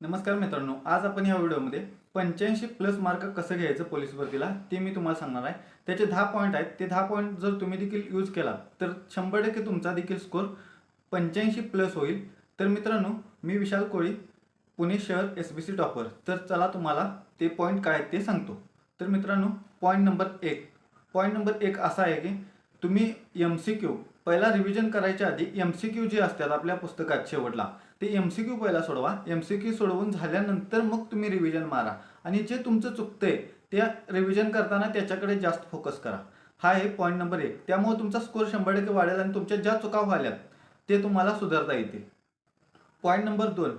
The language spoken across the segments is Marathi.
नमस्कार मित्रांनो, आज आपण या व्हिडिओमध्ये 85+ मार्क कसं घ्यायचं पोलीस भरतीला ते मी तुम्हाला सांगणार आहे. त्याचे 10 पॉईंट आहेत. ते 10 पॉईंट जर तुम्ही देखील यूज केला तर 100% तुमचा देखील स्कोर 85+ होईल. तर मित्रांनो, मी विशाल कोळी, पुणे शहर SBC टॉपर. तर चला तुम्हाला ते पॉईंट काय आहेत ते सांगतो. तर मित्रांनो, पॉईंट नंबर एक असा आहे की तुम्ही MCQ पहिला रिव्हिजन करायच्या आधी MCQ जे असतात आपल्या पुस्तकात शेवटला ते MCQ पहिला सोडवा. MCQ सोडवून झाल्यानंतर मग तुम्ही रिव्हिजन मारा आणि जे तुमचं चुकतंय त्या रिव्हिजन करताना त्याच्याकडे जास्त फोकस करा. हा आहे पॉईंट नंबर 1. त्यामुळे तुमचा स्कोर 100% वाढेल आणि तुमच्या ज्या चुका व्हायल्यात ते तुम्हाला सुधारता येतील. पॉईंट नंबर 2,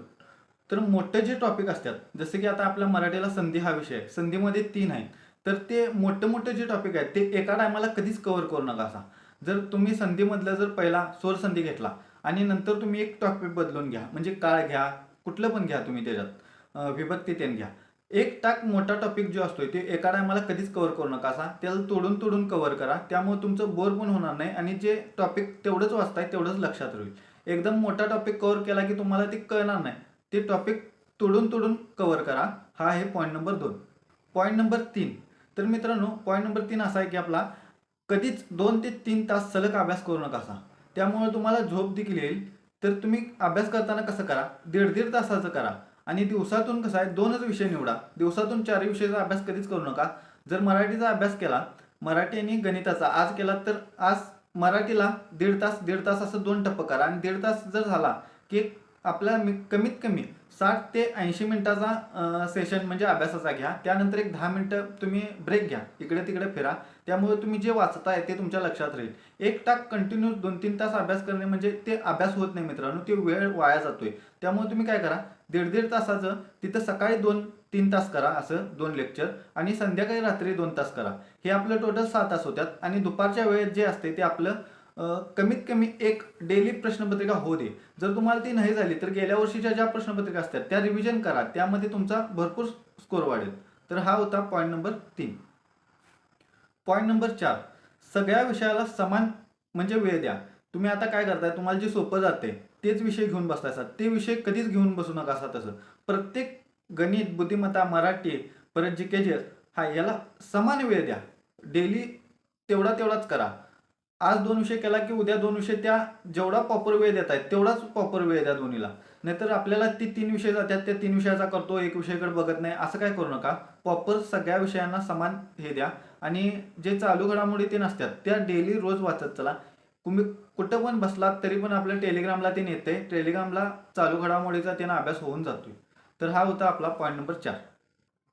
तर मोठे जे टॉपिक असतात जसे की आता आपल्या मराठीला संधी हा विषय आहे. संधीमध्ये 3 आहेत. तर ते मोठे जे टॉपिक आहेत ते एका टायमाला कधीच कव्हर करू नका असा. जर तुम्ही संधीमधला जर पहिला स्वर संधी घेतला आणि नंतर तुम्ही एक टॉपिक बदलून घ्या, म्हणजे काळ घ्या, कुठलं पण घ्या तुम्ही त्याच्यात विभक्ती तेन घ्या. एक टाक मोठा टॉपिक जो असतोय ते एका टायमाला कधीच कव्हर करू नका असा. त्याला तोडून तोडून कव्हर करा. त्यामुळे तुमचं बोर पण होणार नाही आणि जे टॉपिक तेवढंच वाचताय तेवढंच लक्षात राहील. एकदम मोठा टॉपिक कव्हर केला की तुम्हाला ते कळणार नाही. ते टॉपिक तोडून तोडून कव्हर करा. हा आहे पॉईंट नंबर 2. पॉईंट नंबर 3, तर मित्रांनो पॉईंट नंबर 3 असा आहे की आपला कधीच 2 ते 3 तास सलग अभ्यास करू नका असा. त्यामुळे तुम्हाला झोप देखील येईल. तर तुम्ही अभ्यास करताना कसं करा, दीड दीड तासाचं करा आणि दिवसातून कसं आहे 2च विषय निवडा. दिवसातून 4 विषयाचा अभ्यास कधीच करू नका. जर मराठीचा अभ्यास केला, मराठी आणि गणिताचा आज केला तर आज मराठीला दीड तास असं 2 टप्पं करा आणि दीड तास जर झाला की आपला कमीत कमी 60 ते 80 मिनिटाचा सेशन म्हणजे अभ्यासाचा घ्या. त्यानंतर एक 10 मिनिटं तुम्ही ब्रेक घ्या, इकडे तिकडे फिरा. त्यामुळे तुम्ही जे वाचताय ते तुमच्या लक्षात राहील. एक टाक कंटिन्यू 2-3 तास अभ्यास करणे म्हणजे ते अभ्यास होत नाही मित्रांनो, ते वेळ वाया जातोय. त्यामुळे तुम्ही काय करा, दीड दीड तासाचं तिथं सकाळी 2-3 तास करा असं 2 लेक्चर आणि संध्याकाळी रात्री 2 तास करा. हे आपलं टोटल 6 तास होत्यात आणि दुपारच्या वेळेत जे असते ते आपलं कमीत कमी एक डेली प्रश्नपत्रिका होऊ दे. जर तुम्हाला ती नाही झाली तर गेल्या वर्षीच्या ज्या प्रश्नपत्रिका असतात त्या रिव्हिजन करा. त्यामध्ये तुमचा भरपूर स्कोर वाढेल. तर हा होता पॉईंट नंबर 3. पॉईंट नंबर 4, सगळ्या विषयाला समान म्हणजे वेळ द्या. तुम्ही आता काय करताय, तुम्हाला जे सोपं जाते तेच विषय घेऊन बसतायसा. ते विषय कधीच घेऊन बसू नका असा. तसं प्रत्येक गणित, बुद्धिमत्ता, मराठी, परत GK हा याला समान वेळ द्या. डेली तेवढाच करा. आज 2 विषय केला की उद्या 2 विषय त्या जेवढा प्रॉपर वेळ देत आहेत तेवढाच प्रॉपर वेळ द्या दोन्हीला. नाहीतर आपल्याला ती 3 विषय जातात, त्या 3 विषयाचा करतो, एक विषयाकडे बघत नाही, असं काय करू नका. प्रॉपर सगळ्या विषयांना समान हे द्या आणि जे चालू घडामोडी ते नसतात त्या डेली रोज वाचत चला. तुम्ही कुठं पण बसलात तरी पण आपल्या टेलिग्रामला ते येते. टेलिग्रामला चालू घडामोडीचा त्यांना अभ्यास होऊन जातोय. तर हा होता आपला पॉईंट नंबर 4.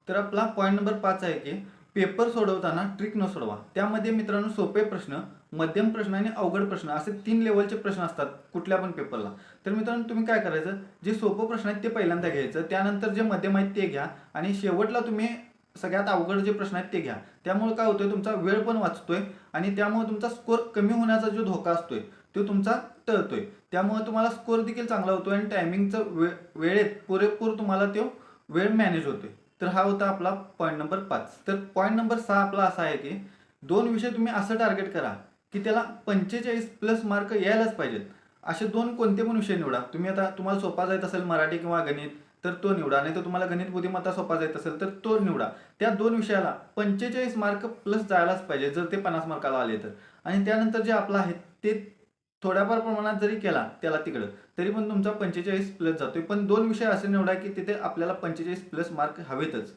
तर आपला पॉईंट नंबर 5 आहे की पेपर सोडवताना ट्रिक न सोडवा. त्यामध्ये मित्रांनो सोपे प्रश्न, मध्यम प्रश्न आणि अवघड प्रश्न असे 3 लेवलचे प्रश्न असतात कुठल्या पण पेपरला. तर मित्रांनो तुम्ही काय करायचं, जे सोपं प्रश्न आहेत ते पहिल्यांदा घ्यायचं, त्यानंतर जे मध्यम आहेत ते घ्या आणि शेवटला तुम्ही सगळ्यात अवघड जे प्रश्न आहेत ते घ्या. त्यामुळे काय होतंय, तुमचा वेळ पण वाचतोय आणि त्यामुळे तुमचा स्कोर कमी होण्याचा जो धोका असतोय तो तुमचा टळतोय. त्यामुळे तुम्हाला स्कोर देखील चांगला होतोय आणि टायमिंगचं वेळेत पुरेपूर तुम्हाला तो वेळ मॅनेज होतोय. तर हा होता आपला पॉईंट नंबर 5. तर पॉईंट नंबर 6 आपला असा आहे की 2 विषय तुम्ही असं टार्गेट करा की त्याला 45+ मार्क यायलाच पाहिजेत. असे 2 कोणते पण विषय निवडा. तुम्ही आता तुम्हाला सोपा जात असेल मराठी किंवा गणित तर तो निवडा, नाही तर तुम्हाला गणित बुद्धिमत्ता सोपा जात असेल तर तो निवडा. त्या 2 विषयाला 45 मार्क प्लस जायलाच पाहिजे जर ते 50 मार्काला आले तर. आणि त्यानंतर जे आपलं आहे ते थोड्याफार प्रमाणात जरी केला त्याला तिकडं तरी पण तुमचा 45 प्लस जातोय. पण 2 विषय असे निवडा की तिथे आपल्याला 45+ मार्क हवेतच.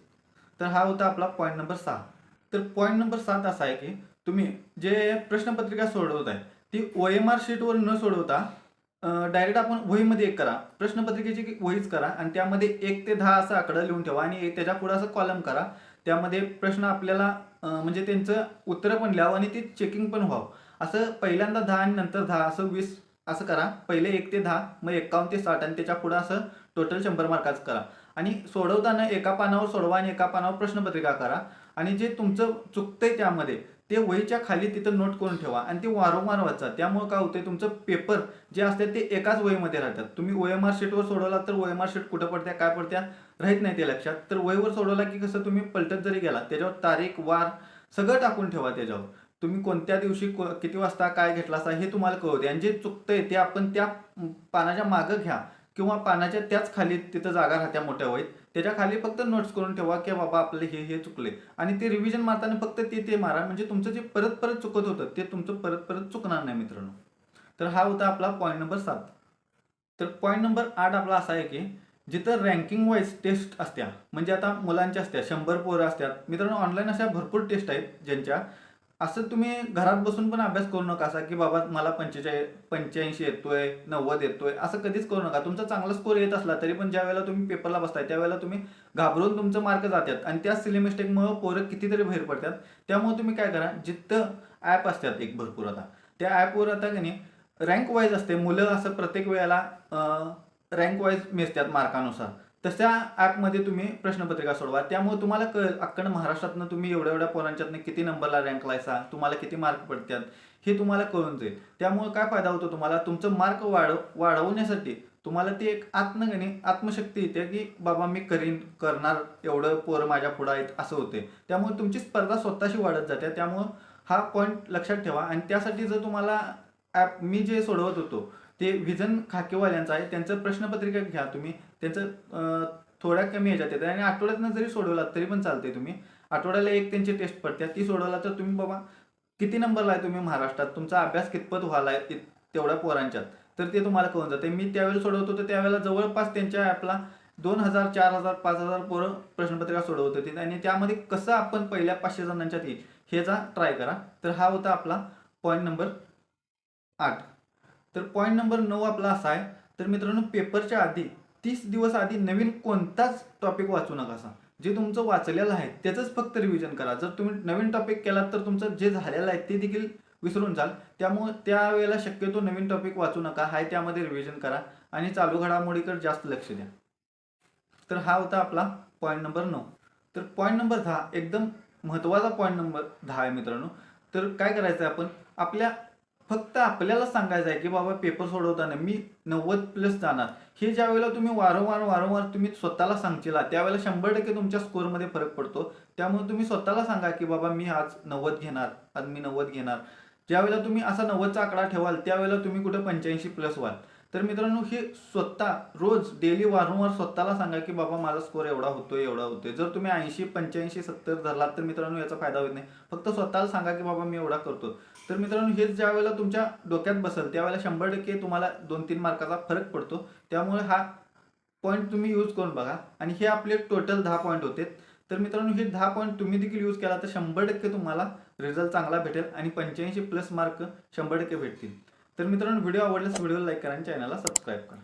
तर हा होता आपला पॉईंट नंबर 6. तर पॉईंट नंबर 7 असा आहे की तुम्ही जे प्रश्नपत्रिका सोडवत आहे ती OMR शीटवर न सोडवता डायरेक्ट आपण वहीमध्ये एक करा. प्रश्नपत्रिकेची वहीच करा आणि त्यामध्ये 1 ते 10 असं आकडा लिहून ठेवा आणि त्याच्या पुढे असं कॉलम करा. त्यामध्ये प्रश्न आपल्याला म्हणजे त्यांचं उत्तरं पण लिहावं आणि ते चेकिंग पण व्हावं. असं पहिल्यांदा 10 आणि नंतर 10 असं 20 असं करा. पहिले 1 ते 10, मग 51 ते 60 आणि त्याच्या पुढे असं टोटल 100 मार्काचं करा. आणि सोडवताना एका पानावर सोडवा आणि एका पानावर प्रश्नपत्रिका करा आणि जे तुमचं चुकतंय त्यामध्ये ते वहीच्या खाली तिथं नोट करून ठेवा आणि ते वारंवार वाचा. त्यामुळे काय होतंय, तुमचं पेपर जे असते ते एकाच वहीमध्ये राहतात. तुम्ही OMR शीटवर सोडवला तर OMR शीट कुठं पडत्या काय पडत्या राहत नाही ते लक्षात. तर वहीवर सोडवला की कसं तुम्ही पलटत जरी गेला त्याच्यावर तारीख वार सगळं टाकून ठेवा. त्याच्यावर तुम्ही कोणत्या दिवशी किती वाजता काय घेतला असा हे तुम्हाला कळवते आणि जे चुकतंय ते आपण त्या पानाच्या मागं घ्या. किंवा पानाच्या त्याच खाली तिथं जागा राहत्या मोठ्या वहीत, त्याच्या खाली फक्त नोट्स करून ठेवा की बाबा आपले हे चुकले, आणि ते रिव्हिजन मारताना फक्त ते मारा, म्हणजे तुमचं जे परत परत चुकत होतं ते तुमचं परत परत चुकणार नाही मित्रांनो. तर हा होता आपला पॉईंट नंबर 7. तर पॉईंट नंबर 8 आपला असा आहे की जिथं रँकिंग वाईज टेस्ट असत्या, म्हणजे आता मुलांच्या असत्या 100 पोरं असतात मित्रांनो, ऑनलाईन अशा भरपूर टेस्ट आहेत ज्यांच्या, असं तुम्ही घरात बसून पण अभ्यास करू नका असा की बाबा मला 85 येतोय 90 येतोय, असं कधीच करू नका. तुमचा चांगला स्कोर येत असला तरी पण ज्या वेळेला तुम्ही पेपरला बसताय त्यावेळेला तुम्ही घाबरून तुमचं मार्क जातात आणि त्या सिली मिस्टेकमुळे पोरं कितीतरी बाहेर पडतात. त्यामुळे तुम्ही काय करा, जिथं ॲप असतात एक भरपूर, आता त्या ॲपवर आता की नाही रँक वाईज असते, मुलं असं प्रत्येक वेळेला रँक वाईज मिळतात मार्कानुसार, तशा ॲपमध्ये तुम्ही प्रश्नपत्रिका सोडवा. त्यामुळे तुम्हाला अख्खा महाराष्ट्रातनं तुम्ही एवढ्या एवढ्या पोरांच्यातनं किती नंबरला रँक लायसा, तुम्हाला किती मार्क पडतात हे तुम्हाला कळून जाईल. त्यामुळे काय फायदा होतो तुम्हाला, तुमचं मार्क वाढवण्यासाठी तुम्हाला ती एक आत्मशक्ती येते की बाबा मी करणार, एवढं पोरं माझ्या पुढं आहेत असं होते. त्यामुळे तुमची स्पर्धा स्वतःशी वाढत जाते. त्यामुळं हा पॉईंट लक्षात ठेवा. आणि त्यासाठी जर तुम्हाला ॲप मी जे सोडवत होतो ते व्हिजन खाकेवाल्यांचं आहे, त्यांचं प्रश्नपत्रिका घ्या तुम्ही, त्यांचं थोड्या कमी ह्याच्यात येतं आणि आठवड्यातनं जरी सोडवलात तरी पण चालते. तुम्ही आठवड्याला एक त्यांची टेस्ट पडते, ती सोडवला तर तुम्ही बाबा किती नंबरला आहे तुम्ही महाराष्ट्रात, तुमचा अभ्यास कितपत व्हायला आहे तेवढ्या पोरांच्यात, तर ते तुम्हाला कळून जाते. मी त्यावेळेला सोडवत होतो त्यावेळेला जवळपास त्यांच्या ॲपला 2000, 4000, 5000 पोरं प्रश्नपत्रिका सोडवत होती, आणि त्यामध्ये कसं आपण पहिल्या 500 जणांच्यात येईल ह्याचा ट्राय करा. तर हा होता आपला पॉईंट नंबर 8. तर पॉईंट नंबर 9 आपला असा आहे, तर मित्रांनो पेपरच्या आधी 30 दिवस आधी नवीन कोणताच टॉपिक वाचू नका. असा जे तुमचं वाचलेलं आहे त्याचंच फक्त रिव्हिजन करा. जर तुम्ही नवीन टॉपिक केलात तर तुमचं जे झालेलं आहे ते देखील विसरून जाल. त्यामुळे त्यावेळेला शक्यतो नवीन टॉपिक वाचू नका, हाय त्यामध्ये रिव्हिजन करा आणि चालू घडामोडीकडे जास्त लक्ष द्या. तर हा होता आपला पॉईंट नंबर 9. तर पॉईंट नंबर 10 एकदम महत्त्वाचा पॉईंट नंबर 10 आहे मित्रांनो. तर काय करायचं आहे, आपण फक्त आपल्याला सांगायचं आहे की बाबा पेपर सोडवताना मी 90+ जाणार. हे ज्या वेळेला तुम्ही वारंवार तुम्ही स्वतःला सांगशीला त्यावेळेला 100% तुमच्या स्कोअरमध्ये फरक पडतो. त्यामुळे तुम्ही स्वतःला सांगा की बाबा मी आज 90 घेणार, आज मी 90 घेणार. ज्यावेळेला तुम्ही असा 90चा आकडा ठेवाल त्यावेळेला तुम्ही कुठे 85+ व्हाल. तर मित्रांनो हे स्वतः रोज डेली वारंवार स्वतःला सांगा की बाबा माझा स्कोअर एवढा होतोय. जर तुम्ही 80, 85, 70 धरलात तर मित्रांनो याचा फायदा होत नाही. फक्त स्वतःला सांगा की बाबा मी एवढा करतो. तर मित्रांनो हेच ज्या वेळेला तुमच्या डोक्यात बसेल त्यावेळेला 100% तुम्हाला 2-3 मार्काचा फरक पडतो. त्यामुळे हा पॉईंट तुम्ही यूज करून बघा. आणि हे आपले टोटल 10 पॉईंट होते. तर मित्रांनो हे 10 पॉईंट तुम्ही देखील यूज केला तर 100% तुम्हाला रिझल्ट चांगला भेटेल आणि 85+ मार्क 100% भेटतील. तर मित्रांनो व्हिडिओ आवडल्यास व्हिडिओला लाईक करा आणि चॅनलला सबस्क्राईब करा.